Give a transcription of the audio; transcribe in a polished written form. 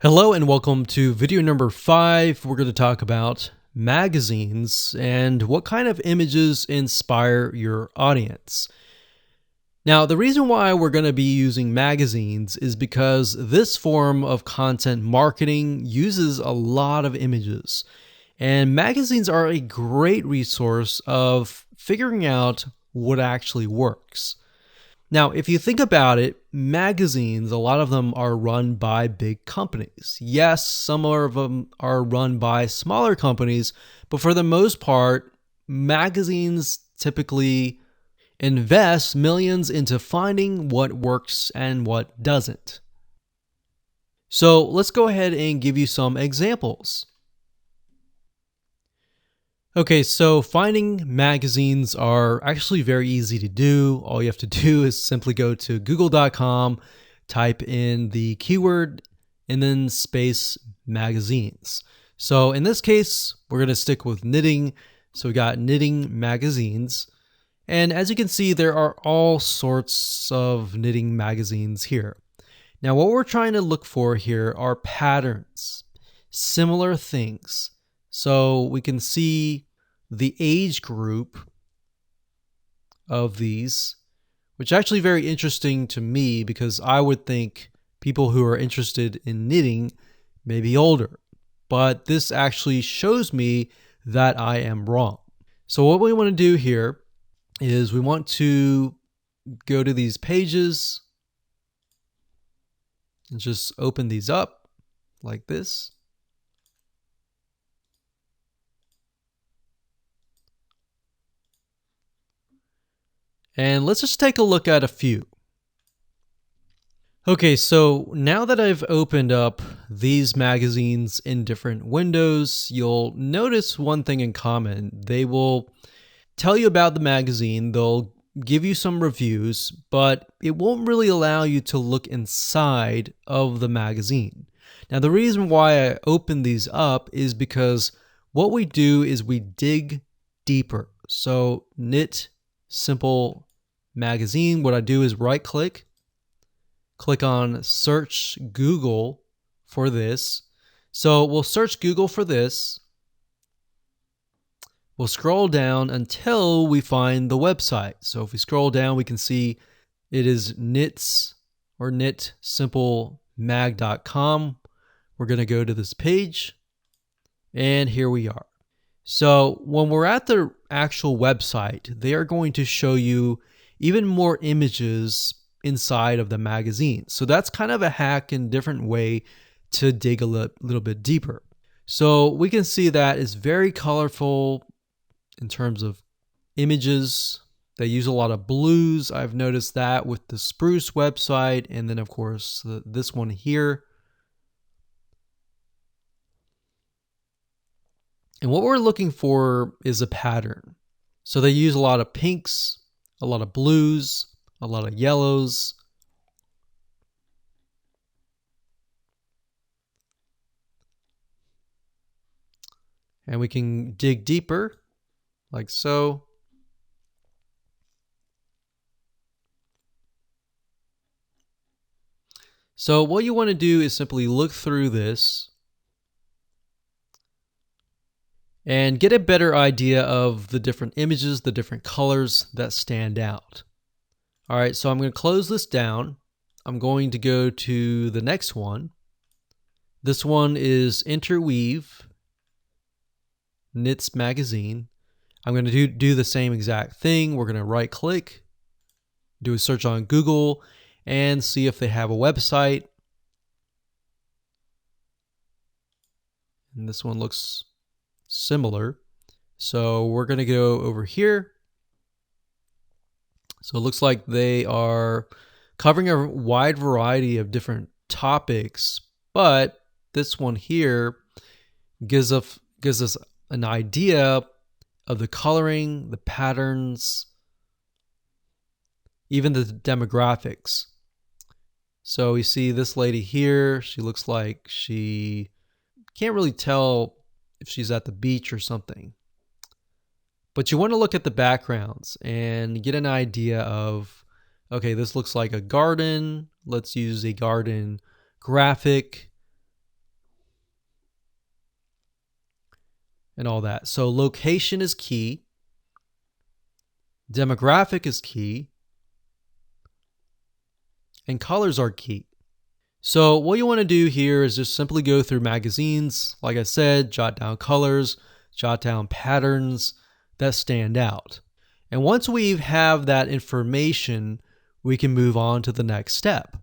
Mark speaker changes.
Speaker 1: Hello and welcome to video number 5. We're going to talk about magazines and what kind of images inspire your audience. Now, the reason why we're going to be using magazines is because this form of content marketing uses a lot of images. And magazines are a great resource of figuring out what actually works. Now, if you think about it, magazines, a lot of them are run by big companies. Yes, some of them are run by smaller companies, but for the most part, magazines typically invest millions into finding what works and what doesn't. So let's go ahead and give you some examples. Okay, so finding magazines are actually very easy to do. All you have to do is simply go to google.com, type in the keyword, and then space magazines. So in this case, we're going to stick with knitting. So we got knitting magazines. And as you can see, there are all sorts of knitting magazines here. Now, what we're trying to look for here are patterns, similar things. So we can see the age group of these, which is actually very interesting to me because I would think people who are interested in knitting may be older. But this actually shows me that I am wrong. So what we want to do here is we want to go to these pages and just open these up like this. And let's just take a look at a few. Okay, so now that I've opened up these magazines in different windows, you'll notice one thing in common. They will tell you about the magazine, they'll give you some reviews, but it won't really allow you to look inside of the magazine. Now, the reason why I open these up is because what we do is we dig deeper. So knit simple magazine, what I do is right click on search Google for this. So we'll search Google for this. We'll scroll down until we find the website. So if we scroll down, we can see it is knits or knitsimple.mag.com. We're going to go to this page and here we are. So when we're at the actual website, they are going to show you even more images inside of the magazine. So that's kind of a hack and different way to dig a little bit deeper. So we can see that it's very colorful in terms of images. They use a lot of blues. I've noticed that with the Spruce website, and then of course this one here. And what we're looking for is a pattern. So they use a lot of pinks, a lot of blues, a lot of yellows. And we can dig deeper, like so. So what you want to do is simply look through this and get a better idea of the different images, the different colors that stand out. All right, so I'm going to close this down. I'm going to go to the next one. This one is Interweave Knits Magazine. I'm going to do the same exact thing. We're going to right click, do a search on Google, and see if they have a website. And this one looks similar. So we're going to go over here. So it looks like they are covering a wide variety of different topics, but this one here gives us an idea of the coloring, the patterns, even the demographics. So we see this lady here. She looks like she can't really tell if she's at the beach or something. But you want to look at the backgrounds and get an idea of, okay, this looks like a garden. Let's use a garden graphic. and all that. So location is key. Demographic is key. And colors are key. So what you want to do here is just simply go through magazines. Like I said, jot down colors, jot down patterns that stand out. And once we have that information, we can move on to the next step.